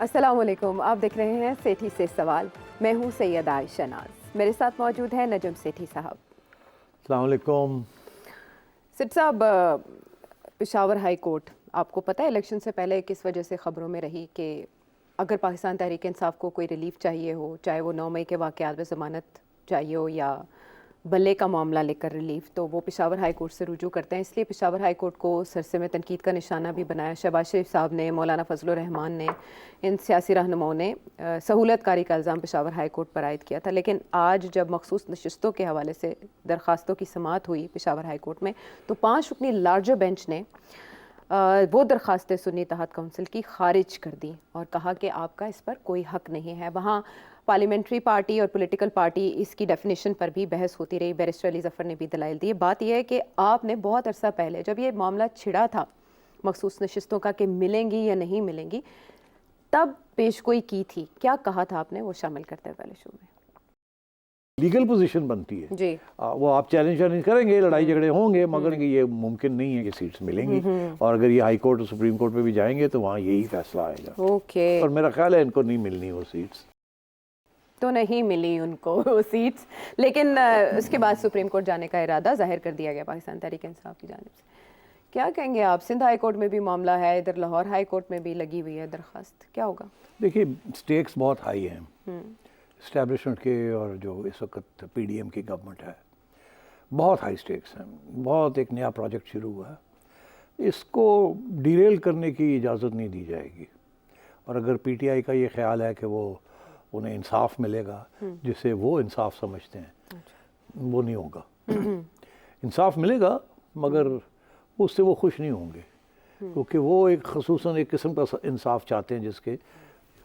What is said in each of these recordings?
अस्सलामुअलैकुम, आप देख रहे हैं सेठी से सवाल। मैं हूं सैयद आयशा नाज, मेरे साथ मौजूद हैं नजम सेठी साहब। अस्सलाम वालेकुम। सिट साहब, पेशावर हाई कोर्ट आपको पता है इलेक्शन से पहले किस वजह से ख़बरों में रही कि अगर पाकिस्तान तहरीक इंसाफ को कोई रिलीफ चाहिए हो, चाहे वो 9 मई के वाक़यात में ज़मानत चाहिए हो या बल्ले का मामला लेकर रिलीफ, तो वो पेशावर हाई कोर्ट से रुजू करते हैं। इसलिए पेशावर हाई कोर्ट को सरसे में तनकीद का निशाना भी बनाया। शहबाज शरीफ साहब ने, मौलाना फजल रहमान ने, इन सियासी रहनुमाओं ने सहूलत कारी का इल्ज़ाम पेशावर हाई कोर्ट पर आयद किया था। लेकिन आज जब मखसूस नशस्तों के हवाले से दरख्वास्तों की समाअत हुई पेशावर हाई कोर्ट में, तो 5 रुकनी लार्जर बेंच ने वो दरख्वास्तें सुन्नी तहत काउंसिल की खारिज कर दी और कहा कि आपका इस पर कोई हक नहीं है। वहाँ पार्लियामेंट्री पार्टी और पॉलिटिकल पार्टी इसकी डेफिनेशन पर भी बहस होती रही। बैरिस्टर अली ज़फ़र ने भी दलाइल दिए। बात यह है कि आपने बहुत अरसा पहले जब ये मामला छिड़ा था मखसूस नशिस्तों का कि मिलेंगी या नहीं मिलेंगी, तब पेशगोई की थी, क्या कहा था आपने, वो शामिल करते हैं पहले शो में। लीगल पोजीशन बनती है जी, वो आप चैलेंज करेंगे, लड़ाई झगड़े होंगे, मगर ये मुमकिन नहीं है कि सीट्स मिलेंगी। और अगर ये हाई कोर्ट और सुप्रीम कोर्ट पे भी जाएंगे तो वहाँ यही फैसला आएगा। ओके। और मेरा ख्याल है इनको नहीं मिलनी वो सीट्स। तो नहीं मिली उनको वो सीट्स, लेकिन उसके बाद सुप्रीम कोर्ट जाने का इरादा जाहिर कर दिया गया पाकिस्तान तहरीक इंसाफ की जानिब से। क्या कहेंगे आप? सिंध हाई कोर्ट में भी मामला है, इधर लाहौर हाई कोर्ट में भी लगी हुई है दरख्वास्त, क्या होगा? देखिए, स्टेक्स बहुत हाई हैं इस्टेब्लिशमेंट के, और जो इस वक्त पीडीएम की गवर्नमेंट है, बहुत हाई स्टेक्स हैं। बहुत एक नया प्रोजेक्ट शुरू हुआ है, इसको डिरेल करने की इजाज़त नहीं दी जाएगी। और अगर पीटीआई का ये ख्याल है कि वो उन्हें इंसाफ मिलेगा जिसे वो इंसाफ समझते हैं, वो नहीं होगा। इंसाफ मिलेगा मगर उससे वो खुश नहीं होंगे, क्योंकि वो एक खसूसन एक किस्म का इंसाफ चाहते हैं जिसके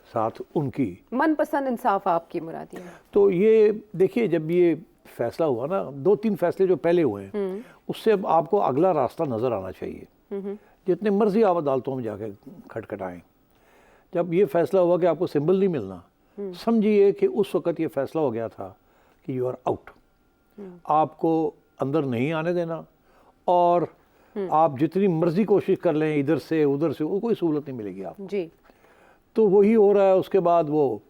साथ उनकी मनपसंद इंसाफ आपकी मुरादी है। तो ये देखिए, जब ये फैसला हुआ ना, 2-3 फैसले जो पहले हुए हैं, उससे अब आपको अगला रास्ता नज़र आना चाहिए। जितने मर्जी आप अदालतों में जाके खटखटाएं, जब ये फैसला हुआ कि आपको सिंबल नहीं मिलना, समझिए कि उस वक़्त ये फैसला हो गया था कि यू आर आउट, आपको अंदर नहीं आने देना, और आप जितनी मर्जी कोशिश कर लें इधर से उधर से, वो कोई सहूलत नहीं मिलेगी आपको जी। तो वही हो रहा है। उसके बाद वो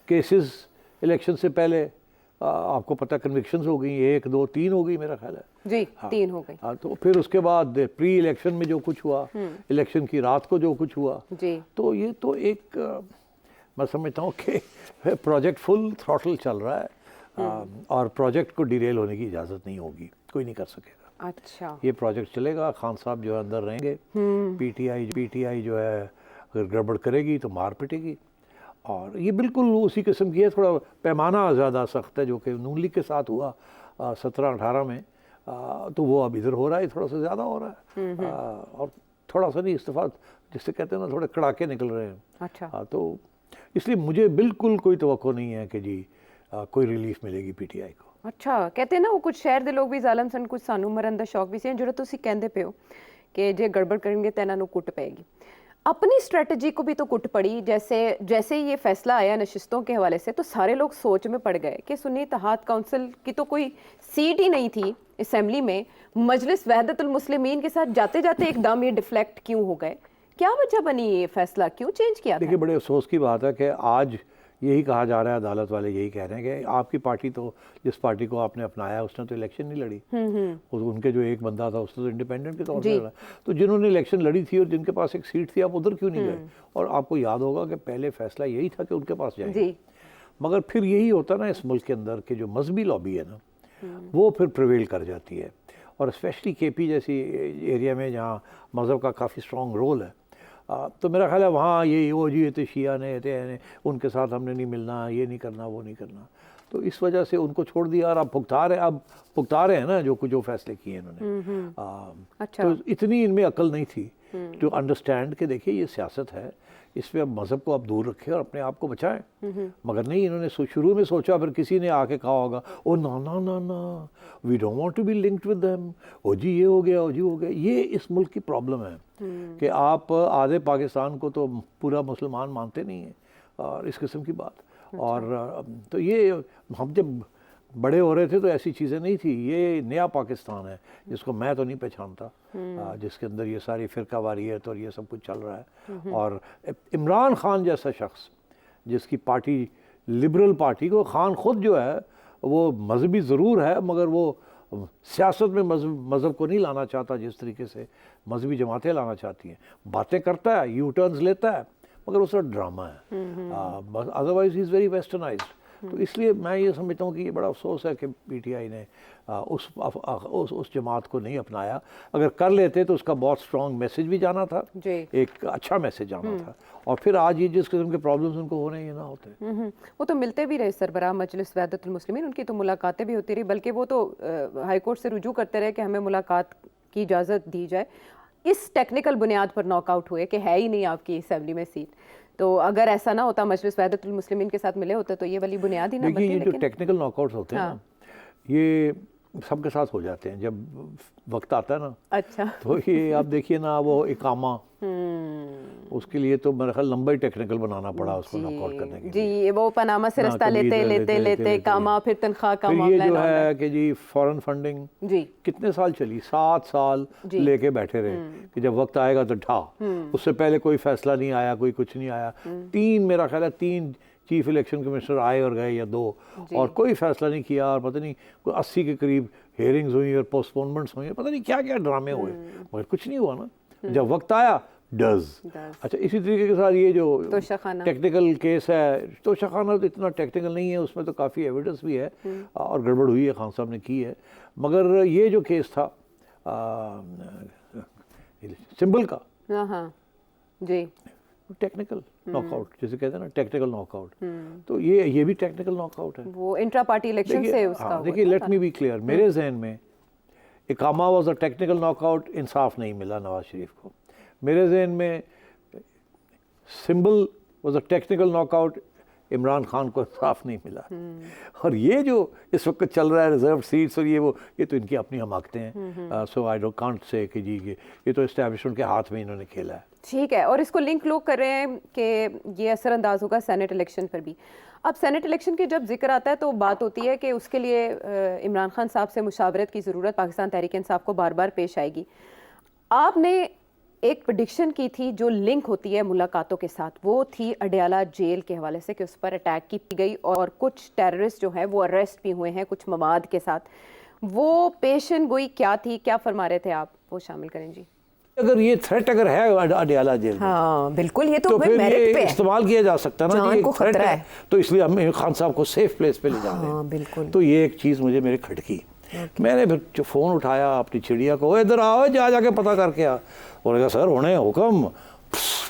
केसेस इलेक्शन से पहले आपको पता कन्विक्शंस हो गई, 1, 2, 3 हो गई मेरा ख्याल है जी। हाँ। 3 हो गई। हाँ, तो फिर उसके बाद प्री इलेक्शन में जो कुछ हुआ, इलेक्शन की रात को जो कुछ हुआ जी। तो ये तो एक मैं समझता हूँ कि प्रोजेक्ट फुल थ्रॉटल चल रहा है, और प्रोजेक्ट को डिरेल होने की इजाज़त नहीं होगी, कोई नहीं कर सकेगा। अच्छा। ये प्रोजेक्ट चलेगा, खान साहब जो है अंदर रहेंगे, पीटीआई जो है अगर गड़बड़ करेगी तो मार पिटेगी। और ये बिल्कुल उसी किस्म की है, थोड़ा पैमाना ज़्यादा सख्त है जो कि नून लीग के साथ हुआ 17-18 में, तो वो अब इधर हो रहा है, थोड़ा सा ज़्यादा हो रहा है। और थोड़ा सा नहीं, इस्तीफा जिससे कहते हैं ना, थोड़े कड़ाके निकल रहे हैं। अच्छा। तो इसलिए मुझे बिल्कुल कोई तवक्को नहीं है कि जी कोई रिलीफ मिलेगी पीटीआई को। अच्छा, कहते हैं ना वो कुछ शहर दे लोग भी ਜ਼ਾਲਮ ਸਨ, ਕੁਝ ਸਾਨੂੰ ਮਰਨ ਦਾ ਸ਼ੌਕ ਵੀ ਸੀ, ਜਿਹੜਾ ਤੁਸੀਂ ਕਹਿੰਦੇ ਪਿਓ कि जे गड़बड़ करेंगे तो इन्हों कुट पेगी। अपनी स्ट्रेटजी को भी तो कुट पड़ी। जैसे जैसे ही ये फैसला आया नशिस्तों के हवाले से, तो सारे लोग सोच में पड़ गए कि सुन्नी इत्तेहाद काउंसिल की तो कोई सीट ही नहीं थी असेंबली में, मजलिस वहदतुल मुस्लिमीन के साथ जाते जाते एकदम ये डिफ्लेक्ट क्यों हो गए? क्या वजह बनी ये फैसला क्यों चेंज किया? देखिए, बड़े अफसोस की बात है कि आज यही कहा जा रहा है, अदालत वाले यही कह रहे हैं कि आपकी पार्टी तो, जिस पार्टी को आपने अपनाया उसने तो इलेक्शन नहीं लड़ी, उनके जो एक बंदा था उसने तो इंडिपेंडेंट के तौर पर लड़ा। तो जिन्होंने इलेक्शन लड़ी थी और जिनके पास एक सीट थी, आप उधर क्यों नहीं गए? और आपको याद होगा कि पहले फैसला यही था कि उनके पास जाए, मगर फिर यही होता ना इस मुल्क के अंदर कि जो मजहबी लॉबी है ना, वो फिर प्रिवेल कर जाती है। और स्पेशली केपी जैसी एरिया में जहाँ मज़हब का काफ़ी स्ट्रॉन्ग रोल है, तो मेरा ख्याल है वहाँ ये वो जी तो शिया ने उनके साथ हमने नहीं मिलना, ये नहीं करना, वो नहीं करना, तो इस वजह से उनको छोड़ दिया। और अब भुगता रहे हैं ना जो फैसले किए इन्होंने। अच्छा। तो इतनी इनमें अकल नहीं थी टू अंडरस्टैंड कि देखिए ये सियासत है, इसमें अब मज़हब को आप दूर रखें और अपने आप को बचाएं। मगर नहीं, इन्होंने शुरू में सोचा, फिर किसी ने आके कहा होगा ओ ना ना ना ना, we don't want to be linked with them, ओ जी ये हो गया, ओ जी हो गया। ये इस मुल्क की प्रॉब्लम है कि आप आधे पाकिस्तान को तो पूरा मुसलमान मानते नहीं हैं, और इस किस्म की बात। और तो ये हम जब बड़े हो रहे थे तो ऐसी चीज़ें नहीं थी। ये नया पाकिस्तान है जिसको मैं तो नहीं पहचानता, जिसके अंदर ये सारी फ़िरका वारियत और ये सब कुछ चल रहा है। और इमरान खान जैसा शख्स जिसकी पार्टी लिबरल पार्टी को, खान ख़ुद जो है वो मजहबी ज़रूर है मगर वो सियासत में मज़हब को नहीं लाना चाहता जिस तरीके से मजहबी जमातें लाना चाहती हैं। बातें करता है, यू टर्न्स लेता है, मगर उसका ड्रामा है। Otherwise he is very westernised. तो इसलिए मैं ये समझता हूँ कि ये बड़ा अफसोस है कि पीटीआई ने उस जमात को नहीं अपनाया। अगर कर लेते तो उसका बहुत स्ट्रॉन्ग मैसेज भी जाना था, एक अच्छा मैसेज जाना था, और फिर आज ये जिस किस्म के प्रॉब्लम्स उनको हो रहे हैं ये ना होते। वो तो मिलते भी रहे सरबराह मजलिस वहदतुल मुस्लिमीन, उनकी तो मुलाकातें भी होती रही, बल्कि वो तो हाई कोर्ट से रुजू करते रहे कि हमें मुलाकात की इजाज़त दी जाए। इस टेक्निकल बुनियाद पर नॉकआउट हुए कि है ही नहीं आपकी असेंबली में सीट। तो अगर ऐसा ना होता, मजलिस वहदतुल मुस्लिमीन के साथ मिले होते तो ये वाली बुनियाद ही ना बनती। ये जो टेक्निकल नॉकआउट्स होते हैं ना, ये सबके साथ हो जाते हैं जब वक्त आता है ना। अच्छा। तो ये आप देखिए ना, वो इकामा, उसके लिए तो मेरा ख्याल लंबा ही टेक्निकल बनाना पड़ा उसको नॉकआउट करने के लिए। जी, वो पनामा से रास्ता लेते कामा, फिर तनख्वाह का मामला। ये जो है कि जी फॉरेन फंडिंग जी कितने साल चली, 7 साल लेके बैठे रहे कि जब वक्त आएगा तो ढा। उससे पहले कोई फैसला नहीं आया, कोई कुछ नहीं आया। मेरा ख्याल है 3 चीफ इलेक्शन कमिश्नर आए और गए या 2, और कोई फैसला नहीं किया। और पता नहीं 80 के करीब हेयरिंग्स हुई और पोस्टपोनमेंट्स हुई, पता नहीं क्या क्या ड्रामे हुए, मगर कुछ नहीं हुआ ना। जब वक्त आया अच्छा, इसी तरीके के साथ ये जो टेक्निकल केस है, तोशाखाना तो इतना टेक्निकल नहीं है, उसमें तो काफ़ी एविडेंस भी है और गड़बड़ हुई है, खान साहब ने की है। मगर ये जो केस था सिंबल का, जी, टेक्निकल नॉकआउट जिसे कहते हैं ना, टेक्निकल नॉकआउट, तो ये भी टेक्निकल नॉकआउट है। वो इंट्रा पार्टी इलेक्शन से उसका देखिए, लेट मी बी क्लियर, मेरे जहन में इकामा वाज अ टेक्निकल नॉकआउट, इंसाफ नहीं मिला नवाज शरीफ को। मेरे जहन में symbol was a technical knockout, Imran Khan को इंसाफ नहीं मिला। और ये जो इस वक्त चल रहा है रिजर्व सीट्स और ये तो इनकी अपनी हमाकतें हैं। सो आई डोंट कांट से कि जी ये तो एस्टैब्लिशमेंट के हाथ में इन्होंने खेला है। ठीक है, और इसको लिंक लोग कर रहे हैं कि ये असरअंदाज होगा सेनेट इलेक्शन पर भी। अब सेनेट इलेक्शन के जब जिक्र आता है तो बात होती है कि उसके लिए इमरान खान साहब से मुशावरत की ज़रूरत पाकिस्तान तहरीक इंसाफ को बार बार पेश आएगी। आपने एक प्रेडिक्शन की थी जो लिंक होती है मुलाकातों के साथ, वो थी अडयाला जेल के हवाले से कि उस पर अटैक की गई और कुछ टेररिस्ट जो है वो अरेस्ट भी हुए हैं कुछ मवाद के साथ। वो पेशन गोई क्या थी, क्या फरमा रहे थे आप, वो शामिल करें जी। अगर ये थ्रेट अगर है अडयाला जेल, हाँ बिल्कुल, ये तो फिर मेरिट पे इस्तेमाल किया जा सकता है ना, ये थ्रेट है, तो इसलिए हमें खान साहब को सेफ प्लेस पे ले जा रहे हैं। बिल्कुल। तो ये एक चीज़ मुझे मेरे खटकी। मैंने फिर फ़ोन उठाया अपनी चिड़िया को, इधर आओ, जाके पता करके आ। उन्होंने कहा सर होने हुक्म,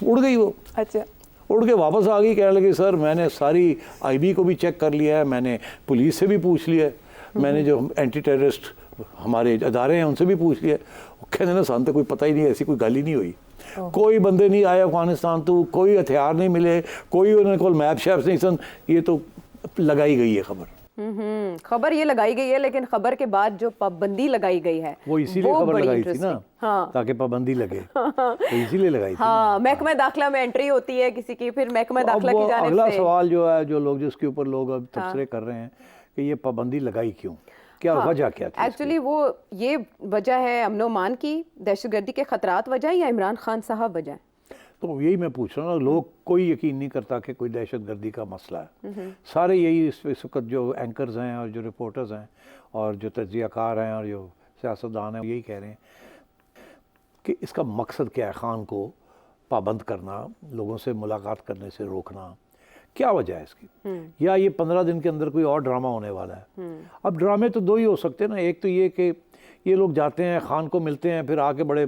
उड़ गई वो। अच्छा, उड़ के वापस आ गई, कहने लगी सर मैंने सारी आईबी को भी चेक कर लिया है, मैंने पुलिस से भी पूछ लिया है, मैंने जो एंटी टेररिस्ट हमारे अदारे हैं उनसे भी पूछ लिया। कहने ना सान तो कोई पता ही नहीं, ऐसी कोई गल ही नहीं हुई, कोई बंदे नहीं आए अफगानिस्तान तो, कोई हथियार नहीं मिले, कोई उन्होंने कोई मैप शैप्स नहीं सन। ये तो लगाई गई है खबर। खबर ये लगाई गई है, लेकिन खबर के बाद जो पाबंदी लगाई गई है वो इसीलिए खबर लगाई थी ना, हाँ, ताकि पाबंदी लगे, तो इसीलिए लगाई थी। हाँ, महकमा दाखिला में एंट्री होती है किसी की, फिर महकमा दाखिला की जानिब से अगला सवाल जो है, जो लोग जिसके ऊपर लोग अब तबसरे कर रहे हैं कि ये पाबंदी लगाई क्यों, क्या वजह क्या थी? एक्चुअली वो ये वजह है अमन-ओ-मान की, दहशतगर्दी के खतरात वजह या इमरान खान साहब वजह? तो यही मैं पूछ रहा हूँ, लोग कोई यकीन नहीं करता कि कोई दहशतगर्दी का मसला है। सारे यही इस वक्त जो एंकर्स हैं और जो रिपोर्टर्स हैं और जो तज्ज़ियाकार हैं और जो सियासतदान हैं, यही कह रहे हैं कि इसका मकसद क्या है, खान को पाबंद करना, लोगों से मुलाकात करने से रोकना, क्या वजह है इसकी? या ये 15 दिन के अंदर कोई और ड्रामा होने वाला है? अब ड्रामे तो 2 ही हो सकते हैं ना, एक तो ये कि ये लोग जाते हैं, खान को मिलते हैं, फिर आके बड़े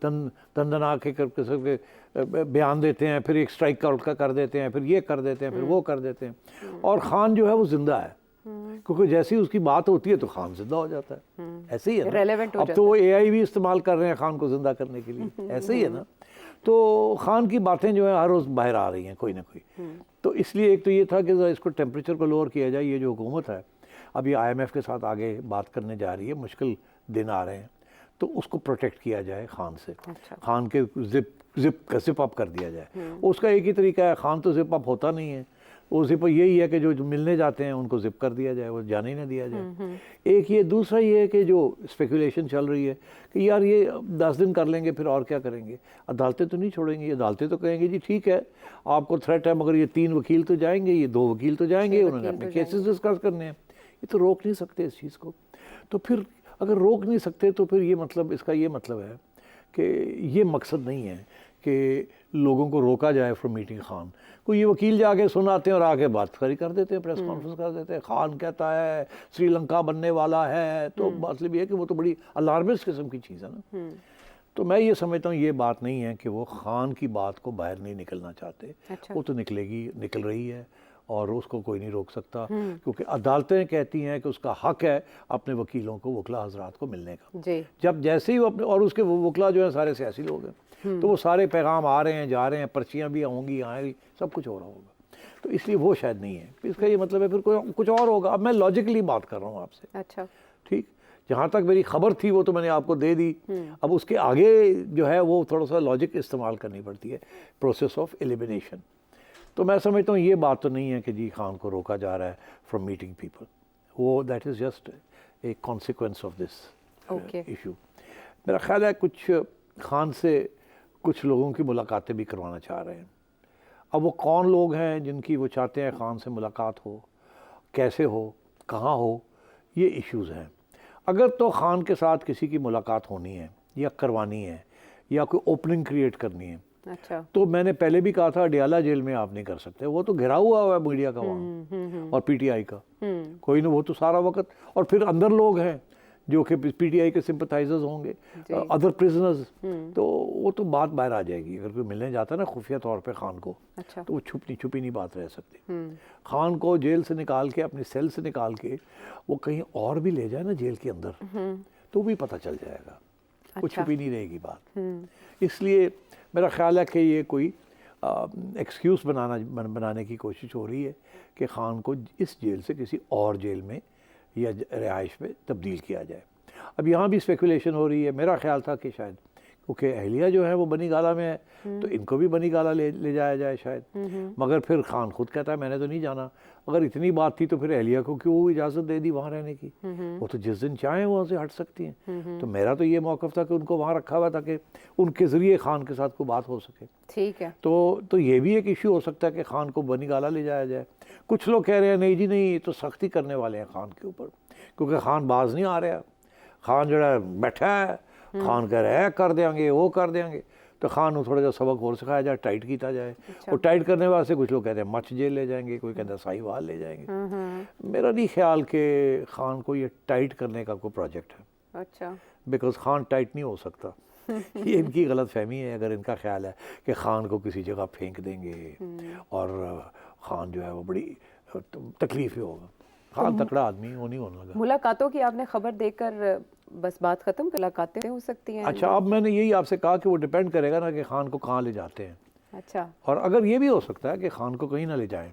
दंदना के करके बयान देते हैं, फिर एक स्ट्राइक आउट का कर देते हैं, फिर ये कर देते हैं, फिर वो कर देते हैं, और खान जो है वो जिंदा है, क्योंकि जैसी उसकी बात होती है तो खान जिंदा हो जाता है। ऐसे ही है ना, अब तो वो AI भी इस्तेमाल कर रहे हैं खान को जिंदा करने के लिए, ऐसे ही है ना। तो खान की बातें जो है हर रोज़ बाहर आ रही हैं कोई ना कोई। तो इसलिए एक तो ये था कि इसको टेम्परेचर को लोअर किया जाए। ये जो हुकूमत है अब ये IMF के साथ आगे बात करने जा रही है, मुश्किल दिन आ रहे हैं, तो उसको प्रोटेक्ट किया जाए खान से। अच्छा। खान के जिप अप कर दिया जाए। उसका एक ही तरीका है, खान तो जिप अप होता नहीं है, उसी पर यही है कि जो मिलने जाते हैं उनको जिप कर दिया जाए, वो जाने ही ना दिया जाए। एक ये, दूसरा ये है कि जो स्पेकुलेशन चल रही है कि यार ये 10 दिन कर लेंगे फिर और क्या करेंगे, अदालतें तो नहीं छोड़ेंगी। अदालतें तो कहेंगे जी ठीक है आपको थ्रेट है, मगर ये 3 वकील तो जाएंगे, ये 2 वकील तो जाएंगे, उन्होंने अपने केसेस डिस्कस करने हैं, ये तो रोक नहीं सकते इस चीज़ को। तो फिर अगर रोक नहीं सकते तो फिर ये मतलब, इसका ये मतलब है कि ये मकसद नहीं है कि लोगों को रोका जाए फ्रॉम मीटिंग खान। कोई ये वकील जाके सुनाते हैं और आके बात कर देते हैं, प्रेस कॉन्फ्रेंस कर देते हैं, खान कहता है श्रीलंका बनने वाला है, तो मतलब ये है कि वो तो बड़ी अलार्मिस्ट किस्म की चीज़ है ना। तो मैं ये समझता हूँ ये बात नहीं है कि वो खान की बात को बाहर नहीं निकलना चाहते। अच्छा। वो तो निकल रही है और उसको कोई नहीं रोक सकता, क्योंकि अदालतें कहती हैं कि उसका हक है अपने वकीलों को, वकला हजरात को मिलने का। जी। जब जैसे ही वो अपने, और उसके वकला जो है सारे सियासी लोग हैं, तो वो सारे पैगाम आ रहे हैं जा रहे हैं, पर्चियाँ भी होंगी आएंगी, सब कुछ हो रहा होगा, तो इसलिए वो शायद नहीं है। इसका ये मतलब है फिर कोई कुछ और होगा। अब मैं लॉजिकली बात कर रहा हूँ आपसे। अच्छा। ठीक, जहाँ तक मेरी खबर थी वो तो मैंने आपको दे दी। अब उसके आगे जो है वो थोड़ा सा लॉजिक इस्तेमाल करनी पड़ती है, प्रोसेस ऑफ एलिमिनेशन। तो मैं समझता हूँ ये बात तो नहीं है कि जी खान को रोका जा रहा है फ्रॉम मीटिंग पीपल, वो that is just a consequence of this issue. मेरा ख्याल है कुछ खान से कुछ लोगों की मुलाकातें भी करवाना चाह रहे हैं। अब वो कौन लोग हैं जिनकी वो चाहते हैं खान से मुलाकात हो, कैसे हो, कहाँ हो, ये इश्यूज़ हैं। अगर तो खान के साथ किसी की मुलाकात होनी है या करवानी है या कोई ओपनिंग क्रिएट करनी है, अच्छा, तो मैंने पहले भी कहा था अडियाला जेल में आप नहीं कर सकते, वो तो घिरा हुआ है मीडिया का वहाँ और पीटीआई का, कोई ना, वो तो सारा वक्त, और फिर अंदर लोग हैं जो कि पीटीआई के सिंपथाइजर्स होंगे, अदर प्रिजनर्स, तो वो तो बात बाहर आ जाएगी। अगर कोई मिलने जाता है ना खुफिया तौर पे खान को, अच्छा, तो वो छुपी नहीं बात रह सकती। खान को जेल से निकाल के, अपनी सेल से निकाल के वो कहीं और भी ले जाए ना जेल के अंदर, तो भी पता चल जाएगा, वो छुपी नहीं रहेगी बात। इसलिए मेरा ख्याल है कि ये कोई एक्सक्यूज़ बनाने की कोशिश हो रही है कि खान को इस जेल से किसी और जेल में या रिहाइश में तब्दील किया जाए। अब यहाँ भी स्पेकुलेशन हो रही है, मेरा ख्याल था कि शायद क्योंकि अहलिया जो है वो बनी गाला में है, तो इनको भी बनी गाला ले जाया जाए शायद, मगर फिर खान खुद कहता है मैंने तो नहीं जाना। अगर इतनी बात थी तो फिर अहलिया को क्यों इजाज़त दे दी वहाँ रहने की, वो तो जिस दिन चाहें वहाँ से हट सकती हैं। तो मेरा तो ये मौक़िफ़ था कि उनको वहाँ रखा हुआ ताकि उनके ज़रिए खान के साथ कोई बात हो सके। ठीक है। तो ये भी एक इशू हो सकता है कि खान को बनी गाला ले जाया जाए। कुछ लोग कह रहे हैं नहीं जी नहीं, तो सख्ती करने वाले हैं खान के ऊपर, क्योंकि खान बाज नहीं आ रहा, खान जो है बैठा है, खान कह रहे हैं कर देंगे वो कर देंगे, तो खान को थोड़ा सा सबक और सिखाया जाए, टाइट किया जाए। और टाइट करने वास्ते कुछ लोग कहते हैं मच जेल ले जाएंगे, कोई कहता है साहिवाल ले जाएंगे। मेरा नहीं ख्याल कि खान को ये टाइट करने का कोई प्रोजेक्ट है। अच्छा, बिकॉज खान टाइट नहीं हो सकता। ये इनकी गलत फहमी है अगर इनका ख्याल है कि खान को किसी जगह फेंक देंगे और खान जो है वो बड़ी तकलीफ ही होगा। खान तकड़ा आदमी वो नहीं होने लगा। मुलाकातों की आपने खबर देकर बस बात खत्म, मुलाकातें हो सकती हैं। अच्छा, अब मैंने यही आपसे कहा कि वो डिपेंड करेगा ना कि खान को कहाँ ले जाते हैं। अच्छा, और अगर ये भी हो सकता है कि खान को कहीं ना ले जाएं,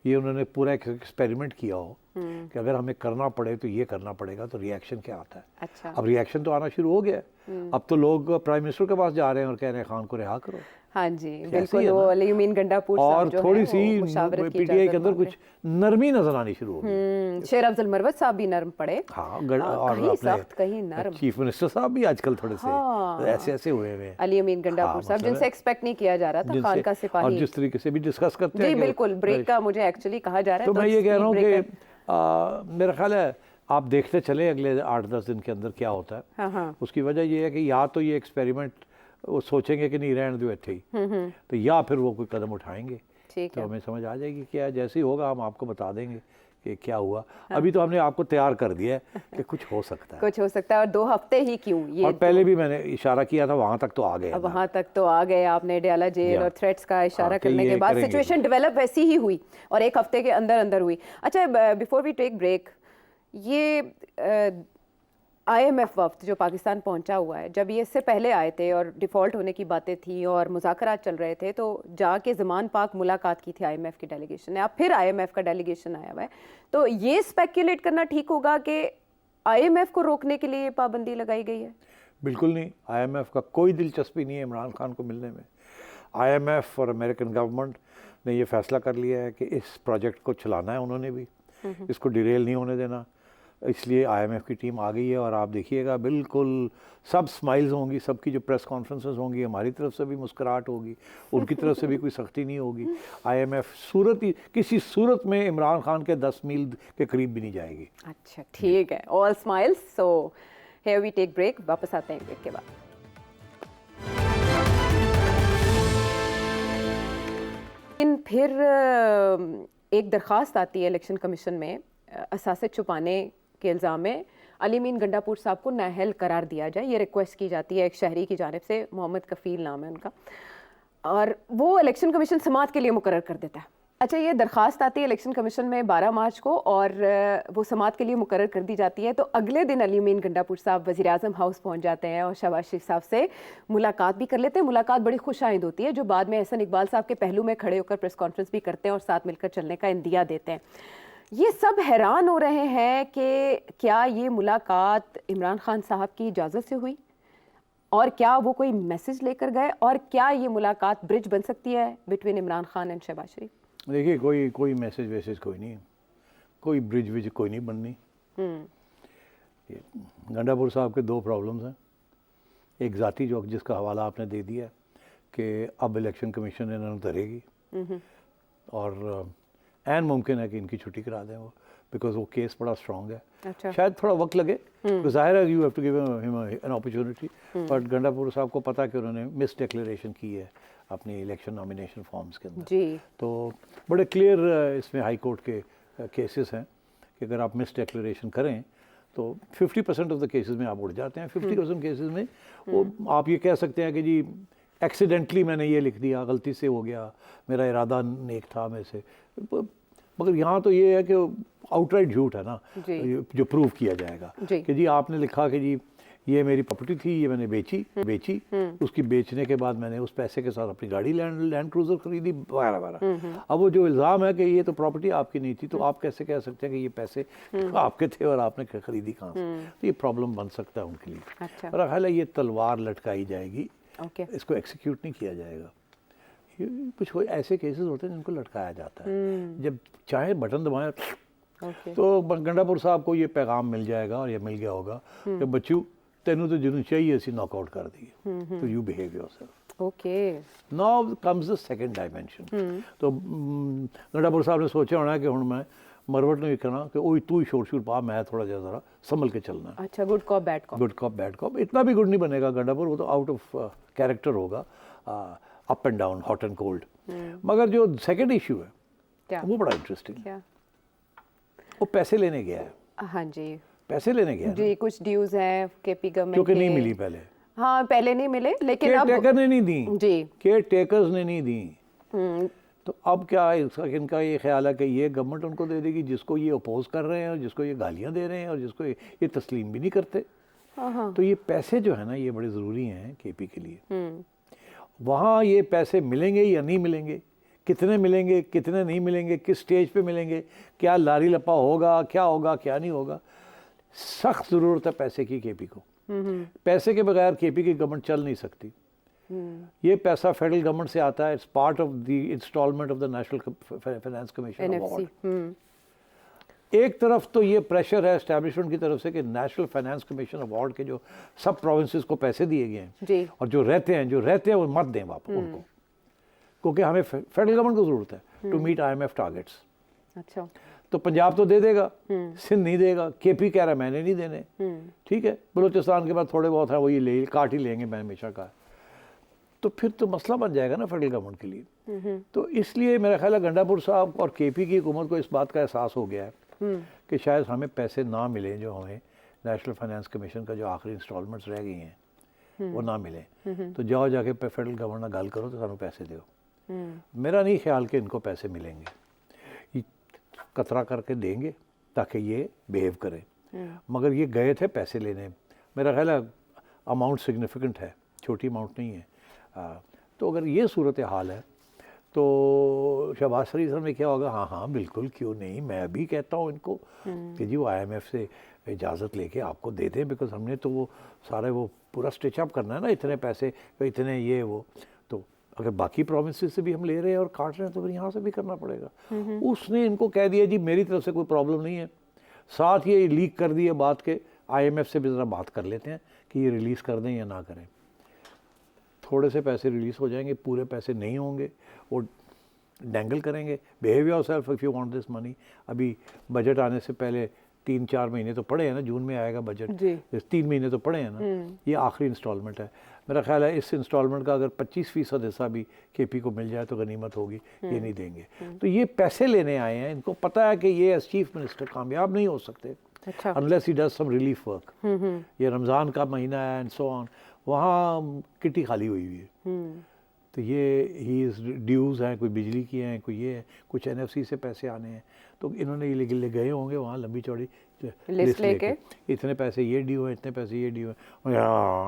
ये उन्होंने पूरा एक एक्सपेरिमेंट किया हो कि अगर हमें करना पड़े तो ये करना पड़ेगा, तो रिएक्शन क्या आता है। अच्छा, अब रिएक्शन तो आना शुरू हो गया है। अब तो लोग प्राइम मिनिस्टर के पास जा रहे हैं और कह रहे हैं खान को रिहा करो। हाँ जी बिल्कुल, वो अलीमीन गंडापुर और थोड़ी सी पीटीआई के अंदर कुछ नरमी नजर आनी शुरू हो गई। शेर अफजल मरवत साहब भी नरम पड़े। हाँ, और कहीं सख्त कहीं नरम। चीफ मिनिस्टर साहब भी आजकल थोड़े से ऐसे हुए हैं। अलीमीन गंडापुर साहब जिनसे एक्सपेक्ट नहीं किया जा रहा था खान का सिपाही, और जिस तरीके से भी डिस्कस करते हैं। जी बिल्कुल, ब्रेक का मुझे एक्चुअली कहा जा रहा है। तो मैं ये कह रहा हूँ कि मेरा ख्याल है आप देखते चले अगले 8-10 दिन के अंदर क्या होता है। हाँ। उसकी वजह ये है कि या तो ये एक्सपेरिमेंट वो सोचेंगे कि नहीं रहने दो इतने ही, तो या फिर वो कोई कदम उठाएंगे। तो हमें समझ आ जाएगी क्या, जैसे ही होगा हम आपको बता देंगे कि क्या हुआ। हाँ। अभी तो हमने आपको तैयार कर दिया है कि कुछ हो सकता है, कुछ हो सकता है। और 2 हफ्ते ही क्यों, ये और पहले भी मैंने इशारा किया था, वहाँ तक तो आ गए। अब वहाँ तक तो आ गए आपने, अडियाला जेल और थ्रेट्स का इशारा करने के बाद सिचुएशन डेवलप वैसी ही हुई और 1 हफ्ते के अंदर अंदर हुई। अच्छा, बिफोर वी टेक ब्रेक, ये IMF वफ्द जो पाकिस्तान पहुंचा हुआ है, जब ये इससे पहले आए थे और डिफ़ॉल्ट होने की बातें थी और मुज़ाकरात चल रहे थे, तो जाके ज़मान पाक मुलाकात की थी IMF की डेलीगेशन ने। अब फिर IMF का डेलीगेशन आया हुआ है, तो ये स्पेक्युलेट करना ठीक होगा कि IMF को रोकने के लिए पाबंदी लगाई गई है? बिल्कुल नहीं, IMF का कोई दिलचस्पी नहीं है इमरान खान को मिलने में। IMF और अमेरिकन गवर्नमेंट ने ये फैसला कर लिया है कि इस प्रोजेक्ट को चलाना है उन्होंने भी, इसको डिरेल नहीं होने देना, इसलिए आईएमएफ की टीम आ गई है। और आप देखिएगा बिल्कुल सब स्माइल्स होंगी, सबकी जो प्रेस कॉन्फ्रेंसेस होंगी, हमारी तरफ से भी मुस्कुराहट होगी, उनकी तरफ से भी कोई सख्ती नहीं होगी। आईएमएफ किसी सूरत में इमरान खान के 10 मील के करीब भी नहीं जाएगी। अच्छा, ठीक है, all smiles. So here we take break, वापस आते हैं ब्रेक के बाद। लेकिन फिर एक दरख्वास्त आती है इलेक्शन कमीशन में, असासे छुपाने के इल्ज़ाम में अली मीन गंडापुर साहब को नाअहल करार दिया जाए। ये रिक्वेस्ट की जाती है एक शहरी की जानिब से, मोहम्मद कफ़ील नाम है उनका, और वो इलेक्शन कमीशन समात के लिए मुकर्रर कर देता है। अच्छा, ये दरख्वास्त आती है इलेक्शन कमीशन में 12 मार्च को और वो समात के लिए मुकर्रर कर दी जाती है। तो अगले दिन अली मीन गंडापुर साहब वज़ीर आज़म हाउस पहुंच जाते हैं और शहबाज शरीफ साहब से मुलाकात भी कर लेते हैं। मुलाकात बड़ी खुशाइंद होती है, जो बाद में एहसन इकबाल साहब के पहलू में खड़े होकर प्रेस कॉन्फ्रेंस भी करते हैं और साथ मिलकर चलने का इंदिया देते हैं। ये सब हैरान हो रहे हैं कि क्या ये मुलाकात इमरान खान साहब की इजाज़त से हुई, और क्या वो कोई मैसेज लेकर गए, और क्या ये मुलाकात ब्रिज बन सकती है बिटवीन इमरान खान एंड शहबाज शरीफ? देखिए, कोई मैसेज वैसेज कोई नहीं, कोई ब्रिज विज कोई नहीं बननी। गंडापुर साहब के 2 प्रॉब्लम्स हैं। एक ज़ाती जो जिसका हवाला आपने दे दिया कि अब इलेक्शन कमीशन इन्होंने धरेगी, और एन मुमकिन है कि इनकी छुट्टी करा दें वो, बिकॉज वो केस बड़ा स्ट्रॉन्ग है। अच्छा। शायद थोड़ा वक्त लगे, तो जाहिर है you have to give him an opportunity, but Gandapur साहब को पता कि उन्होंने मिस डिक्लेरेशन की है अपनी इलेक्शन नॉमिनेशन फॉर्म्स के अंदर जी। तो बड़े क्लियर इसमें हाई कोर्ट के केसेस हैं कि अगर आप मिस डिक्लेरेशन करें तो 50% ऑफ द केसेस में आप उड़ जाते हैं। 50% केसेस में वो आप ये कह सकते हैं कि जी एक्सीडेंटली मैंने ये लिख दिया, गलती से हो गया, मेरा इरादा नेक था मेरे से, मगर यहाँ तो ये है कि आउटराइट झूठ है ना, जो प्रूव किया जाएगा कि जी आपने लिखा कि जी ये मेरी प्रॉपर्टी थी, ये मैंने बेची, उसकी बेचने के बाद मैंने उस पैसे के साथ अपनी गाड़ी लैंड क्रूजर खरीदी वगैरह। अब वो जो इल्ज़ाम है कि ये तो प्रॉपर्टी आपकी नहीं थी, तो आप कैसे कह सकते हैं कि ये पैसे आपके थे और आपने खरीदी कहाँ से? तो ये प्रॉब्लम बन सकता है उनके लिए। अच्छा। और ख्याल है ये तलवार लटकाई जाएगी, इसको एक्सिक्यूट नहीं किया जाएगा। कुछ ऐसे केसेस होते हैं जिनको लटकाया जाता है, जब चाहे बटन दबाएं तो गंडापुर साहब को ये पैगाम मिल जाएगा, और ये मिल गया होगा कि बच्चू तेनू तो जिन्होंने चाहिए ऐसी नॉकआउट कर दी, तो you behave yourself. Okay, now comes the second dimension. तो गंडापुर साहब ने सोचा होना कि हुण मैं मरवट नहीं करना कि ओए तू ही शोर शोर पा, मैं थोड़ा ज़रा संभल के चलना है। अच्छा, good cop bad cop. Good cop bad cop इतना भी गुड नहीं बनेगा गंडापुर, वो तो आउट ऑफ कैरेक्टर होगा, up and down, hot and cold. मगर जो सेकंड इशू है क्या? वो बड़ा इंटरेस्टिंग है। क्या? वो पैसे लेने गया है। हाँ जी, पैसे लेने गया जी, कुछ ड्यूज हैं केपी गवर्नमेंट क्योंकि नहीं मिली पहले। हाँ, पहले नहीं मिले, लेकिन अब केयर ने नहीं दी जी, केयर टेकर्स ने नहीं दी। तो अब क्या है इनका ये ख्याल है कि ये गवर्नमेंट उनको दे देगी जिसको ये अपोज कर रहे हैं, और जिसको ये गालियां दे रहे हैं, और जिसको ये तस्लीम भी नहीं करते। तो ये पैसे जो है ना, ये बड़े ज़रूरी हैं केपी के लिए। वहाँ ये पैसे मिलेंगे या नहीं मिलेंगे, कितने मिलेंगे, कितने नहीं मिलेंगे, किस स्टेज पे मिलेंगे, क्या लारी लपा होगा, क्या होगा, क्या नहीं होगा। सख्त ज़रूरत है पैसे की केपी को। पैसे के बगैर केपी की गवर्नमेंट चल नहीं सकती। ये पैसा फेडरल गवर्नमेंट से आता है, it's part of the installment of the national finance commission award. एक तरफ तो ये प्रेशर है एस्टैब्लिशमेंट की तरफ से कि नेशनल फाइनेंस कमीशन अवार्ड के जो सब प्रोविंसेस को पैसे दिए गए हैं, और जो रहते हैं वो मत दें वापस उनको, क्योंकि हमें फेडरल गवर्नमेंट को ज़रूरत है टू मीट IMF टारगेट्स। अच्छा, तो पंजाब तो दे देगा, सिंध नहीं देगा, केपी कह रहा है मैंने नहीं देने, ठीक है। बलूचिस्तान के बाद थोड़े बहुत है वो ये काट ही लेंगे, मैं हमेशा कहा। तो फिर तो मसला बन जाएगा ना फेडरल गवर्नमेंट के लिए। तो इसलिए मेरा ख्याल है गंडापुर साहब और केपी की हुकूमत को इस बात का एहसास हो गया है कि शायद हमें पैसे ना मिले, जो हमें नेशनल फाइनेंस कमीशन का जो आखिरी इंस्टॉलमेंट्स रह गई हैं वो ना मिले। तो जाओ जाके फेडरल गवर्नमेंट गल करो तो सानू पैसे दो। मेरा नहीं ख्याल कि इनको पैसे मिलेंगे, ये कतरा करके देंगे ताकि ये बिहेव करें। मगर ये गए थे पैसे लेने, मेरा ख्याल है अमाउंट सिग्निफिकेंट है, छोटी अमाउंट नहीं है। तो अगर ये सूरत हाल है तो शहबाज शरीफ साहब में क्या होगा? हाँ बिल्कुल, क्यों नहीं, मैं भी कहता हूँ इनको कि जी वो IMF से इजाज़त लेके आपको दे दें, बिकॉज हमने तो वो सारे वो पूरा स्टिच अप करना है ना, इतने पैसे इतने ये वो। तो अगर बाकी प्रोविंसेस से भी हम ले रहे हैं और काट रहे हैं तो फिर यहाँ से भी करना पड़ेगा। उसने इनको कह दिया जी मेरी तरफ से कोई प्रॉब्लम नहीं है, साथ ये लीक कर दी है बात के IMF से भी ज़रा बात कर लेते हैं कि ये रिलीज़ कर दें या ना करें। थोड़े से पैसे रिलीज़ हो जाएंगे, पूरे पैसे नहीं होंगे, वो डैंगल करेंगे। Behave yourself if you want this money. अभी बजट आने से पहले 3-4 महीने तो पड़े हैं ना, जून में आएगा बजट, 3 महीने तो पड़े हैं ना, ये आखिरी इंस्टॉलमेंट है। मेरा ख्याल है इस इंस्टॉलमेंट का अगर 25% हिस्सा भी KP को मिल जाए तो गनीमत होगी, ये नहीं देंगे। तो ये पैसे लेने आए हैं, इनको पता है कि ये एज चीफ मिनिस्टर कामयाब नहीं हो सकते unless he does some relief work. ये रमज़ान का महीना है एंड सो ऑन, वहाँ किटी खाली हुई हुई है। तो ये ही ड्यूज़ हैं, कोई बिजली की हैं, कोई ये है, कुछ NFC से पैसे आने हैं। तो इन्होंने ये ले गए होंगे वहाँ लंबी चौड़ी लिस्ट लेके, इतने पैसे ये ड्यू हैं, इतने पैसे ये ड्यू हैं।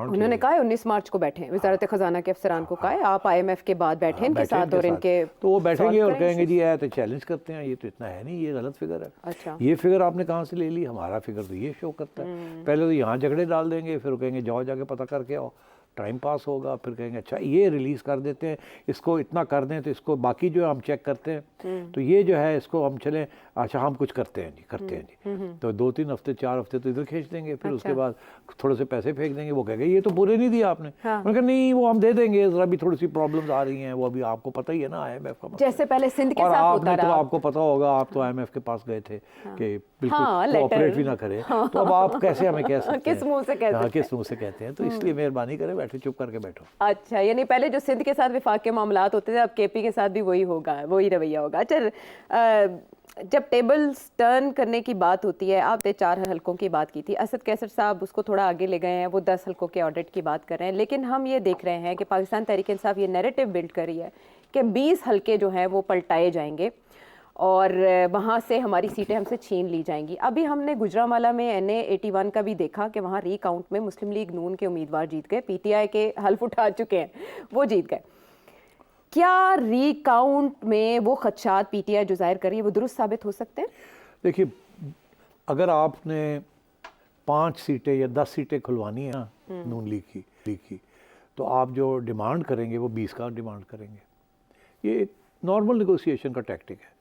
उन्होंने कहा 19 मार्च को बैठे, वजारत खजाना के अफसरान को कहा है आप IMF के बाद बैठे इनके साथ और इनके, तो वो बैठेंगे और कहेंगे जी आया तो चैलेंज करते हैं, ये तो इतना है नहीं, ये गलत फिगर है। अच्छा, ये फिगर आपने कहाँ से ले ली, हमारा फिगर तो ये शो करता है। पहले तो यहाँ झगड़े डाल देंगे, फिर कहेंगे जाओ जाके पता करके आओ, टाइम पास होगा। फिर कहेंगे अच्छा ये रिलीज़ कर देते हैं, इसको इतना कर दें तो इसको बाकी जो हम चेक करते हैं, तो ये जो है इसको हम चलें, अच्छा हम कुछ करते हैं जी, करते हैं जी। तो 2-3 हफ्ते 4 हफ्ते तो इधर खींच देंगे, फिर उसके बाद थोड़े से पैसे फेंक देंगे। वो कहेंगे ये तो पूरे नहीं दिया आपने। मैंने कहा नहीं वो हम दे देंगे, ज़रा भी थोड़ी सी प्रॉब्लम्स आ रही हैं, वो अभी आपको पता ही है ना IMF का, जैसे पहले सिंध के साथ होता रहा। तो आपको पता होगा, आप तो IMF के पास गए थे कि बिल्कुल कोऑपरेट भी ना करे, तो अब आप कैसे हमें कह सकते हैं, किस मुंह से कहते हैं, किस मुंह से कहते हैं। तो इसलिए मेहरबानी करें, बैठे चुप करके बैठो। अच्छा, यानी पहले जो सिंध के साथ विफाक के मामलात होते थे, अब KP के साथ भी वही होगा, वही रवैया होगा। अच्छा, जब टेबल्स टर्न करने की बात होती है, आपने 4 हलकों की बात की थी, असद कैसर साहब उसको थोड़ा आगे ले गए हैं, वो 10 हलकों के ऑडिट की बात कर रहे हैं। लेकिन हम ये देख रहे हैं कि पाकिस्तान तहरीक इंसाफ ये नैरेटिव बिल्ड कर रही है कि 20 हलके जो हैं वो पलटाए जाएंगे और वहाँ से हमारी सीटें हमसे छीन ली जाएंगी। अभी हमने गुजरांवाला में NA 81 का भी देखा कि वहाँ रीकाउंट में मुस्लिम लीग नून के उम्मीदवार जीत गए, PTI के हल्फ उठा चुके हैं, वो जीत गए। क्या रीकाउंट में वो खदशात PTI जो जाहिर कर रही है वो दुरुस्त साबित हो सकते हैं? देखिए, अगर आपने 5 सीटें या 10 सीटें खुलवानी है ना नून लीग की, तो आप जो डिमांड करेंगे वो 20 का डिमांड करेंगे। ये नॉर्मल नेगोशिएशन का टैक्टिक है।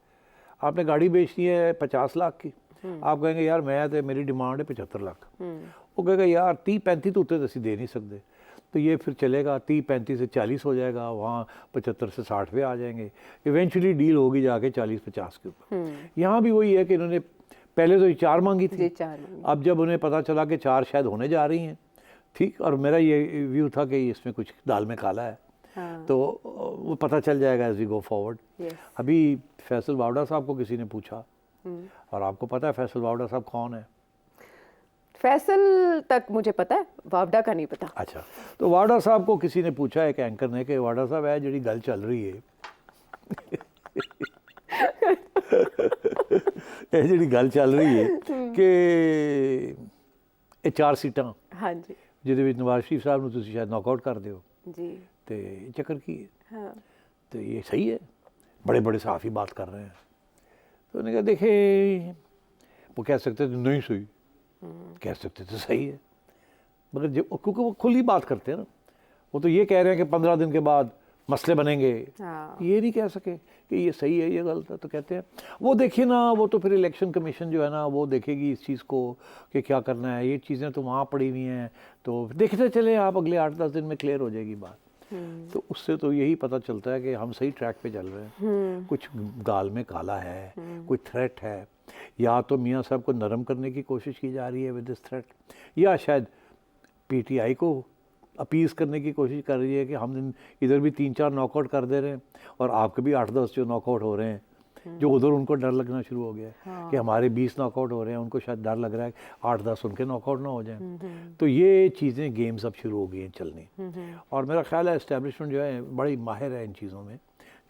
आपने गाड़ी बेचनी है 50 लाख की, आप कहेंगे यार मैं तो मेरी डिमांड है 75 लाख। वो कहेगा यार 30-35 तो उतने तो दे नहीं सकते, तो ये फिर चलेगा 30-35 से 40 हो जाएगा, वहाँ 75 से 60 पे आ जाएंगे, इवेंचुअली डील होगी जाके 40-50 के ऊपर। यहाँ भी वही है कि इन्होंने पहले तो 4 मांगी थी, अब जब उन्हें पता चला कि 4 शायद होने जा रही हैं, ठीक, और मेरा ये व्यू था कि इसमें कुछ दाल में काला है। तो वो पता चल जाएगा एज वी गो फॉरवर्ड। अभी फैसल वावड़ा साहब को किसी ने पूछा, और आपको पता है फैसल वावड़ा साहब कौन है? फैसल तक मुझे पता है, वावड़ा का नहीं पता। अच्छा, तो वावड़ा साहब को किसी ने पूछा, एक एंकर ने, कि वावड़ा साहब है जी गल चल रही है ਇਹ ਜਿਹੜੀ ਗੱਲ ਚੱਲ ਰਹੀ ਹੈ ਕਿ ਇਹ 4 ਸੀਟਾਂ, ਹਾਂਜੀ, ਜਿਹਦੇ ਵਿੱਚ ਨਵਾਜ਼ ਸ਼ਰੀਫ ਸਾਹਿਬ ਨੂੰ ਤੁਸੀਂ ਸ਼ਾਇਦ ਨੌਕਆਊਟ ਕਰ ਦਿਓ जी, तो चक्कर की है। हाँ, तो ये सही है, बड़े बड़े सहाफ़ी बात कर रहे हैं। तो उन्होंने कहा देखे, वो कह सकते थे नहीं सही, कह सकते थे सही है, मगर जब क्योंकि वो खुली बात करते हैं ना, वो तो ये कह रहे हैं कि 15 दिन के बाद मसले बनेंगे, हाँ, ये नहीं कह सके कि ये सही है ये गलत है। तो कहते हैं वो देखिए ना, वो तो फिर इलेक्शन कमीशन जो है ना वो देखेगी इस चीज़ को कि क्या करना है, ये चीज़ें तो वहाँ पड़ी हुई हैं, तो देखते चले आप, अगले 8-10 दिन में क्लियर हो जाएगी बात। तो उससे तो यही पता चलता है कि हम सही ट्रैक पे चल रहे हैं, कुछ गाल में काला है, कोई थ्रेट है, या तो मियाँ साहब को नरम करने की कोशिश की जा रही है विद दिस थ्रेट, या शायद PTI को अपीज़ करने की कोशिश कर रही है कि हम इधर भी 3-4 नॉकआउट कर दे रहे हैं और आपके भी 8-10 जो नॉकआउट हो रहे हैं, जो उधर उनको डर लगना शुरू हो गया है कि हमारे 20 नॉकआउट हो रहे हैं, उनको शायद डर लग रहा है 8-10 उनके नॉकआउट ना हो जाएं। तो ये चीज़ें गेम्स अब शुरू हो गई हैं चलनी, और मेरा ख्याल है एस्टेब्लिशमेंट जो है बड़ी माहिर है इन चीज़ों में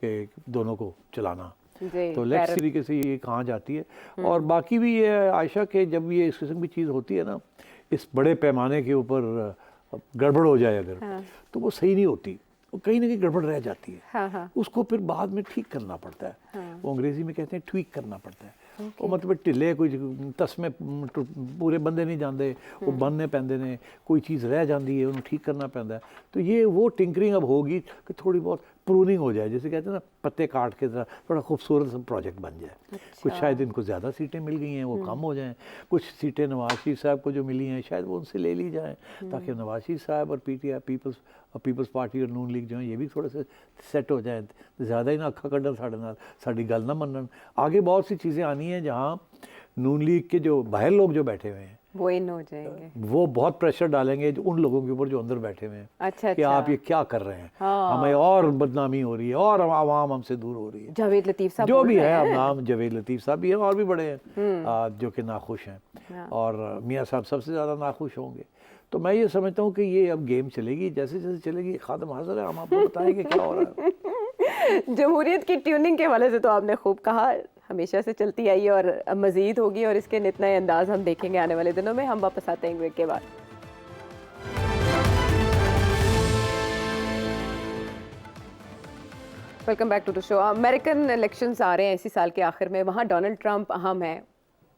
कि दोनों को चलाना। तो लेट्स तरीके से ये कहाँ जाती है। और बाकी भी ये है आयशा कि जब ये इस किस्म की चीज़ होती है ना, इस बड़े पैमाने के ऊपर गड़बड़ हो जाए अगर, तो वो सही नहीं होती, वो कहीं ना कहीं गड़बड़ रह जाती है। उसको फिर बाद में ठीक करना पड़ता है। वो अंग्रेजी में कहते हैं ट्वीक करना पड़ता है। वो मतलब ढिले कोई तस्में पूरे बंदे नहीं जाते, वो बनने पैंदे ने, कोई चीज़ रह जाती है उन्हें ठीक करना पैंदा है। तो ये वो टिंकरिंग अब होगी कि थोड़ी बहुत प्रूनिंग हो जाए, जैसे कहते हैं ना पत्ते काट के तरह, थोड़ा खूबसूरत सा प्रोजेक्ट बन जाए। कुछ शायद इनको ज़्यादा सीटें मिल गई हैं, वो कम हो जाएं, कुछ सीटें नवाज शरीफ साहब को जो मिली हैं शायद वो उनसे ले ली जाएं, ताकि नवाज शरीफ साहब और पीटीआई पीपल्स पार्टी और नून लीग जो है ये भी थोड़े से सेट हो जाएं। ज़्यादा ही ना अखा कड्डन साढ़े नाल साड़ी गल ना मनन। आगे बहुत सी चीज़ें आनी हैं जहाँ नून लीग के जो बाहर लोग जो बैठे हुए हैं वो इन हो जाएंगे, वो बहुत प्रेशर डालेंगे उन लोगों के ऊपर जो अंदर बैठे हुए हैं। अच्छा कि आप ये क्या कर रहे हैं, हाँ। हमें और बदनामी हो रही है और आवाम हमसे दूर हो रही है। जावेद लतीफ़ साहब जो बोल भी रहे है, अब हैं। नाम जावेद लतीफ़ साहब भी हैं और भी बड़े हैं जो कि नाखुश हैं, हाँ। और मियाँ साहब सबसे ज़्यादा नाखुश होंगे। तो मैं ये समझता हूँ कि ये अब गेम चलेगी, जैसे जैसे चलेगी खादम हाजिर है, हम आपको बताएंगे क्या हो रहा है। जमहूरियत की ट्यूनिंग के हवाले से तो आपने खूब कहा, हमेशा से चलती आई है और अब मज़ीद होगी, और इसके नित नए अंदाज हम देखेंगे आने वाले दिनों में। हम वापस आते हैं ब्रेक के बाद। Welcome back to the show. American elections आ रहे हैं इसी साल के आखिर में, वहाँ डोनाल्ड ट्रंप अहम है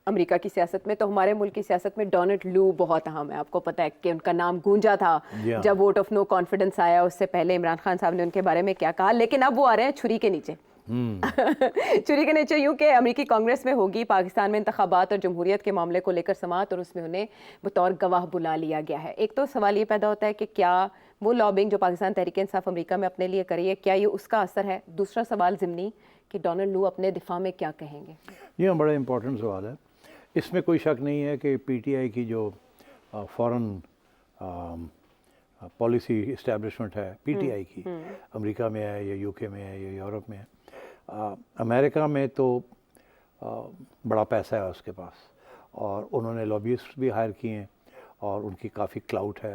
अमेरिका की सियासत में, तो हमारे मुल्क की सियासत में डोनाल्ड लू बहुत अहम है। आपको पता है कि उनका नाम गूंजा था जब वोट ऑफ नो कॉन्फिडेंस आया, उससे पहले इमरान खान साहब ने उनके बारे में क्या कहा, लेकिन अब वो आ रहे हैं छुरी के नीचे। छुरी के नीचे यूँ कि अमेरिकी कांग्रेस में होगी पाकिस्तान में इंतखाबात और जमहूरियत के मामले को लेकर समाअत, और उसमें उन्हें बतौर गवाह बुला लिया गया है। एक तो सवाल ये पैदा होता है कि क्या वो लॉबिंग जो पाकिस्तान तहरीक इंसाफ अमेरिका में अपने लिए करी है, क्या ये उसका असर है? दूसरा सवाल ज़िमनी कि डोनाल्ड लू अपने दिफा में क्या कहेंगे? ये बड़ा इंपॉर्टेंट सवाल है। इसमें कोई शक नहीं है कि पीटीआई की जो फॉरेन पॉलिसी इस्टेब्लिशमेंट है पीटीआई की, अमेरिका में है या यूके में है या यूरोप में है, अमेरिका में तो बड़ा पैसा है उसके पास, और उन्होंने लॉबिस्ट भी हायर किए हैं, और उनकी काफ़ी क्लाउट है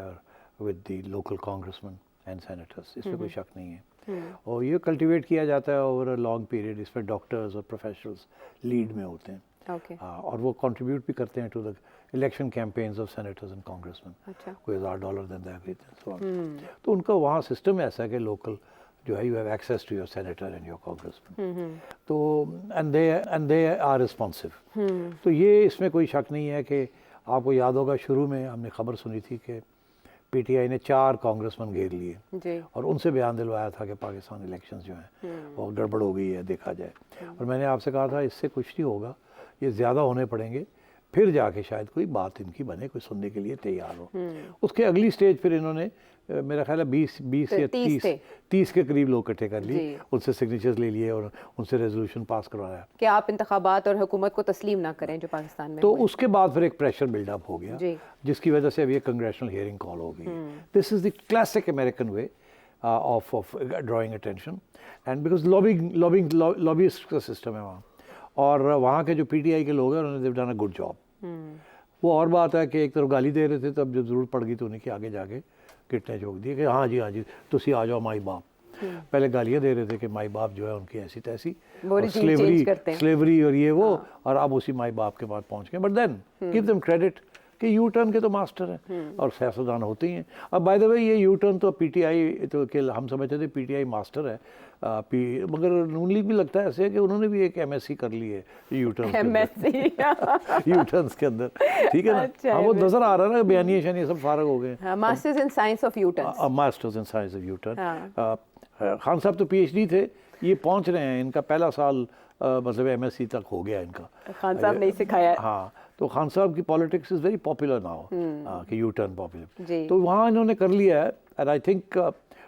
with the local congressman and senators, इसमें कोई शक नहीं है। और ये कल्टीवेट किया जाता है ओवर अ लॉन्ग पीरियड। इसमें डॉक्टर्स और प्रोफेशनल्स लीड में होते हैं, और वो कंट्रीब्यूट भी करते हैं to the election campaigns of senators and congressman. कोई $1000 देता है, तो उनका वहाँ सिस्टम ऐसा है कि लोकल जो है, you have access to your senator and your congressman, तो एंड दे आर रिस्पॉन्सिव। तो ये इसमें कोई शक नहीं है कि आपको याद होगा शुरू में हमने खबर सुनी थी कि पीटीआई ने 4 कांग्रेसमैन घेर लिए और उनसे बयान दिलवाया था कि पाकिस्तान इलेक्शंस जो हैं वो गड़बड़ हो गई है, देखा जाए। और मैंने आपसे कहा था इससे कुछ नहीं होगा, ये ज़्यादा होने पड़ेंगे, फिर जाके शायद कोई बात इनकी बने, कोई सुनने के लिए तैयार हो। उसके अगली स्टेज फिर इन्होंने मेरा ख्याल है 20 या 30 के करीब लोग इकट्ठे कर लिए, उनसे सिग्नेचर्स ले लिए और उनसे रेजोल्यूशन पास करवाया कि आप इंतखाबात और हुकूमत को तस्लीम ना करें जो पाकिस्तान में। तो उसके बाद फिर एक प्रेशर बिल्डअप हो गया, जिसकी वजह से अब ये कांग्रेसनल हियरिंग कॉल हो गई। This is the classic American way of drawing attention, and because lobbyist का सिस्टम है वहाँ, और वहाँ के जो पीटीआई के लोग हैं उन्होंने डन अ गुड जॉब। वो और बात है कि एक तरफ गाली दे रहे थे, तब जब जरूरत पड़ गई तो उन्हें आगे जाके किटने झोंक दिए कि हाँ जी तुसी आ जाओ माई बाप। पहले गालियाँ दे रहे थे कि माई बाप जो है उनकी ऐसी तैसी, स्लेवरी और ये वो, और अब उसी माई बाप के बाद पहुँच गए। But then give them credit कि यू टर्न के तो मास्टर हैं और सियासतदान होते ही हैं। अब बाय द वे ये यू टर्न तो पीटीआई तो कि हम समझते थे पीटीआई मास्टर है, मगर नून लीग भी लगता है ऐसे है कि उन्होंने भी एक एमएससी कर ली है यू टर्न यू टर्न्स के अंदर, ठीक है ना। अच्छा, हाँ वो नजर आ रहा है ना, बयानिए शानिए सब फारग हो गए। Masters in science of you turns, masters in science of U turn. Khan साहब तो पीएचडी थे, ये पहुंच रहे हैं, इनका पहला साल मतलब एमएससी तक हो गया इनका, खान साहब ने सिखाया। हाँ, तो खान साहब की politics is very popular now, कि यू टर्न पॉपुलर, तो वहाँ इन्होंने कर लिया है। And I think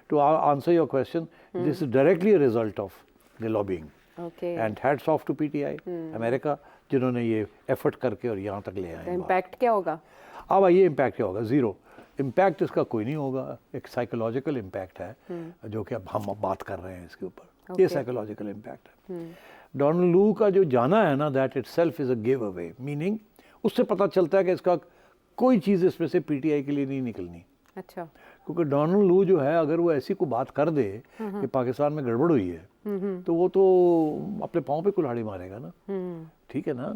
to answer your question, this is directly a result of the lobbying, and hats off to PTI America, जिन्होंने ये एफर्ट करके और यहाँ तक ले आए। इम्पैक्ट क्या होगा? अब ये इम्पैक्ट क्या होगा? ज़ीरो इम्पैक्ट इसका कोई नहीं होगा। एक साइकोलॉजिकल इम्पैक्ट है जो कि अब हम बात कर रहे हैं इसके ऊपर, ये साइकोलॉजिकल इम्पैक्ट है। डोनाल्ड लू का जो जाना है ना, that it self is a give away, meaning उससे पता चलता है कि इसका कोई चीज़ इसमें से पीटीआई के लिए नहीं निकलनी। अच्छा, क्योंकि डोनाल्ड लू जो है, अगर वो ऐसी कोई बात कर दे कि पाकिस्तान में गड़बड़ हुई है, तो वो तो अपने पाँव पे कुल्हाड़ी मारेगा ना, ठीक है ना।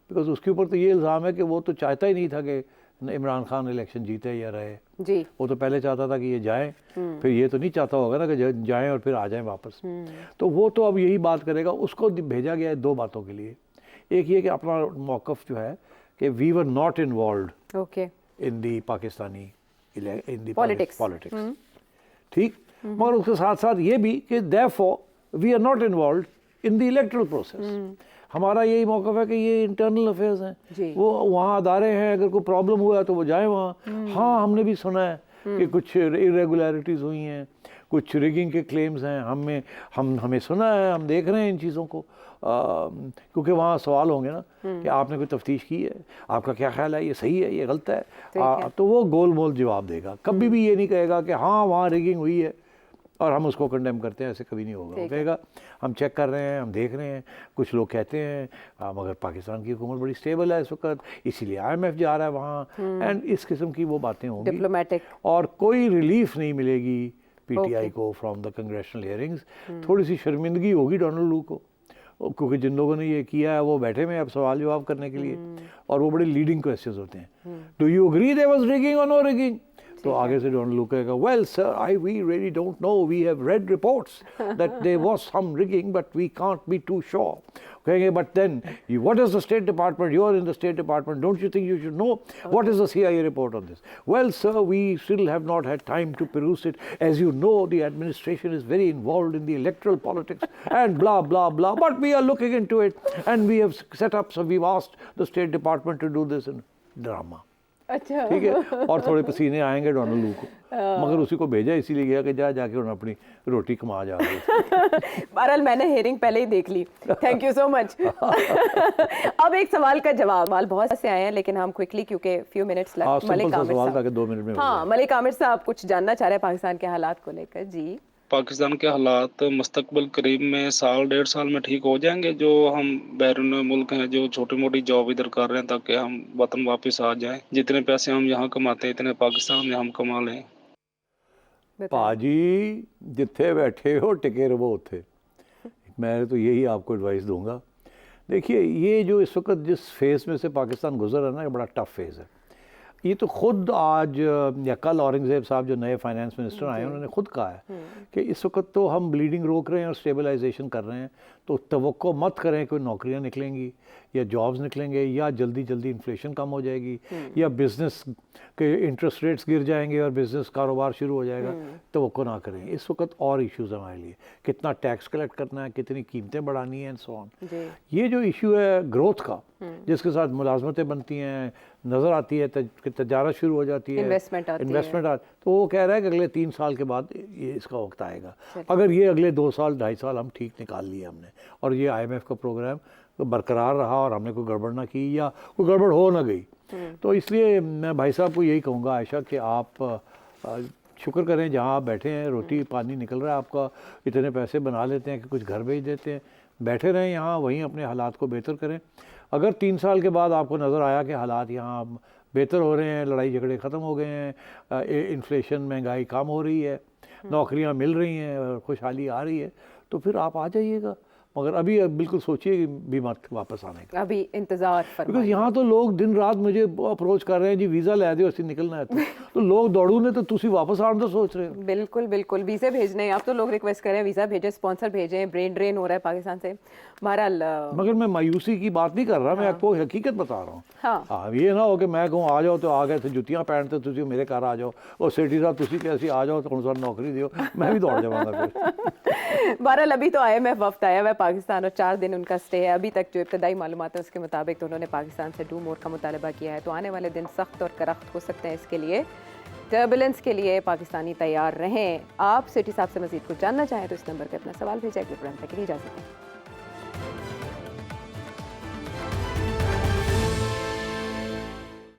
बिकॉज उसके ऊपर तो ये इल्ज़ाम है कि वो तो चाहता ही नहीं था कि इमरान खान इलेक्शन जीते या रहे जी। वो तो पहले चाहता था कि ये जाएं, फिर ये तो नहीं चाहता होगा ना कि जाएं और फिर आ जाएं वापस। तो वो तो अब यही बात करेगा। उसको भेजा गया है 2 बातों के लिए। एक ये कि अपना मौक़िफ़ जो है कि we were not involved in the Pakistani in the politics, ठीक। मगर उसके साथ साथ ये भी कि therefore we are not involve in the electoral process. हमारा यही मौक़िफ़ है कि ये इंटरनल अफेयर्स हैं, वो वहाँ अदारे हैं, अगर कोई प्रॉब्लम हुआ है तो वो जाए वहाँ। हाँ, हमने भी सुना है कि कुछ इरेगुलरिटीज़ हुई हैं, कुछ रिगिंग के क्लेम्स हैं, हमें सुना है, हम देख रहे हैं इन चीज़ों को, क्योंकि वहाँ सवाल होंगे ना कि आपने कोई तफ्तीश की है, आपका क्या ख्याल है, ये सही है, ये गलत है, तो वो गोल मोल जवाब देगा। कभी भी ये नहीं कहेगा कि हाँ वहाँ रिगिंग हुई है और हम उसको कंडेम करते हैं, ऐसे कभी नहीं होगा। वो कहेगा हम चेक कर रहे हैं, हम देख रहे हैं, कुछ लोग कहते हैं मगर पाकिस्तान की हुकूमत बड़ी स्टेबल है इस वक्त, इसीलिए IMF जा रहा है वहाँ, एंड इस किस्म की वो बातें होंगी डिप्लोमेटिक, और कोई रिलीफ नहीं मिलेगी PTI को फ्रॉम द कंग्रेशनल हियरिंग्स। थोड़ी सी शर्मिंदगी होगी डोनाल्ड लू को, क्योंकि जिन लोगों ने ये किया है वो बैठे में अब सवाल जवाब करने के लिए, और वो बड़े लीडिंग क्वेश्चंस होते हैं। Do you agree there was rigging और नो रिगिंग? तो आगे से डोनाल्ड लू कहेगा well sir we really don't know, we have read reports that there was some rigging but we can't be too sure. कहेंगे but then what is the state department, you are in the state department, don't you think you should know what is the CIA report on this? Well sir we still have not had time to peruse it, as you know the administration is very involved in the electoral politics and blah blah blah, but we are looking into it and we have set up, so we've asked the State Department to do this in drama। अच्छा, ठीक है, और थोड़े पसीने आएंगे Donald लू को, मगर उसी को भेजा इसीलिए गया कि जाके उन्होंने अपनी रोटी कमा जा रही। बहरहाल मैंने हेयरिंग पहले ही देख ली, थैंक यू सो मच। अब एक सवाल का जवाब, सवाल बहुत से आए हैं लेकिन हम क्विकली, क्योंकि फ्यू मिनट्स लeft। मलिक आमिर सवाल साहब, था कि 2 मिनट में। हाँ, मलिक आमिर साहब कुछ जानना चाह रहे हैं पाकिस्तान के हालात को लेकर। जी, पाकिस्तान के हालात मुस्तकबिल करीब में साल 1.5 साल में ठीक हो जाएंगे? जो हम बैरून मुल्क हैं, जो छोटी मोटी जॉब इधर कर रहे हैं ताकि हम वतन वापस आ जाएं, जितने पैसे हम यहाँ कमाते हैं इतने पाकिस्तान में हम कमा लें। पाजी जिथे बैठे हो टिके रहो उथे, मैं तो यही आपको एडवाइस दूंगा। देखिए ये जो इस वक्त जिस फेज़ में से पाकिस्तान गुजर रहा है ना, ये बड़ा टफ फेज़ है। ये तो खुद आज या कल औरंगज़ेब साहब जो नए फाइनेंस मिनिस्टर आए हैं उन्होंने खुद कहा है कि इस वक्त तो हम ब्लीडिंग रोक रहे हैं और स्टेबलाइजेशन कर रहे हैं, तो तवक्को मत करें कोई नौकरियां निकलेंगी या जॉब्स निकलेंगे या जल्दी जल्दी इन्फ्लेशन कम हो जाएगी या बिज़नेस के इंटरेस्ट रेट्स गिर जाएंगे और बिज़नेस कारोबार शुरू हो जाएगा। तवक्को ना करें। इस वक्त और इश्यूज़ हमारे लिए, कितना टैक्स कलेक्ट करना है, कितनी कीमतें बढ़ानी है एंड सो ऑन। ये जो इशू है ग्रोथ का, जिसके साथ मुलाजमतें बनती हैं, नज़र आती है, तजारत शुरू हो जाती है, इन्वेस्टमेंट आती, तो वो कह रहा है कि अगले 3 साल के बाद ये इसका वक्त आएगा। अगर ये अगले 2 साल 2.5 साल हम ठीक निकाल लिए हमने, और ये IMF का प्रोग्राम बरकरार रहा और हमने कोई गड़बड़ ना की या कोई गड़बड़ हो ना गई, तो इसलिए मैं भाई साहब को यही कहूँगा आयशा कि आप शुक्र करें जहाँ आप बैठे हैं, रोटी पानी निकल रहा है आपका, इतने पैसे बना लेते हैं कि कुछ घर भेज देते हैं, बैठे रहें यहाँ, वहीं अपने हालात को बेहतर करें। अगर 3 साल के बाद आपको नज़र आया कि हालात यहाँ बेहतर हो रहे हैं, लड़ाई झगड़े ख़त्म हो गए हैं, इन्फ्लेशन महंगाई कम हो रही है, नौकरियाँ मिल रही हैं, खुशहाली आ रही है, तो फिर आप आ जाइएगा। मगर अभी बिल्कुल सोचिए भी मत वापस आने का, अभी इंतजार बिकॉज यहाँ तो लोग दिन रात मुझे अप्रोच कर रहे हैं जी वीज़ा लै दो असं निकलना है, तो लोग दौड़ू ने तो तुसी वापस आने तो सोच रहे हो। बिल्कुल बिल्कुल, वीज़े भेजने आप तो लोग रिक्वेस्ट कर रहे हैं, वीज़ा भेजें, स्पॉन्सर भेजें, ब्रेन ड्रेन हो रहा है पाकिस्तान से। बहरहाल मगर मैं मायूसी की बात नहीं कर रहा, मैं आपको हकीकत बता रहा हूँ। हाँ, ये ना हो कि मैं कहूँ आ जाओ तो आ गए थे, जुतियाँ पहनते तुसी मेरे घर आ जाओ, और सेठी साहब तुसी कैसी आ जाओ तो सारी नौकरी दियो, मैं भी दौड़ जाऊँगा फिर। बहरहाल अभी तो IMF वफ्द आया हुआ है पाकिस्तान और 4 दिन उनका स्टे है। अभी तक जो इब्तदाई मालूमात है उसके मुताबिक तो उन्होंने पाकिस्तान से डू मोर का मुतालबा किया है, तो आने वाले दिन सख्त और करख्त हो सकते हैं। इसके लिए टर्बुलेंस के लिए पाकिस्तानी तैयार रहें। आप सिटी साहब से मज़ीद कुछ जानना चाहें तो इस नंबर पर अपना सवाल भेजें। अगले प्रोग्राम तक के लिए इजाज़त दें।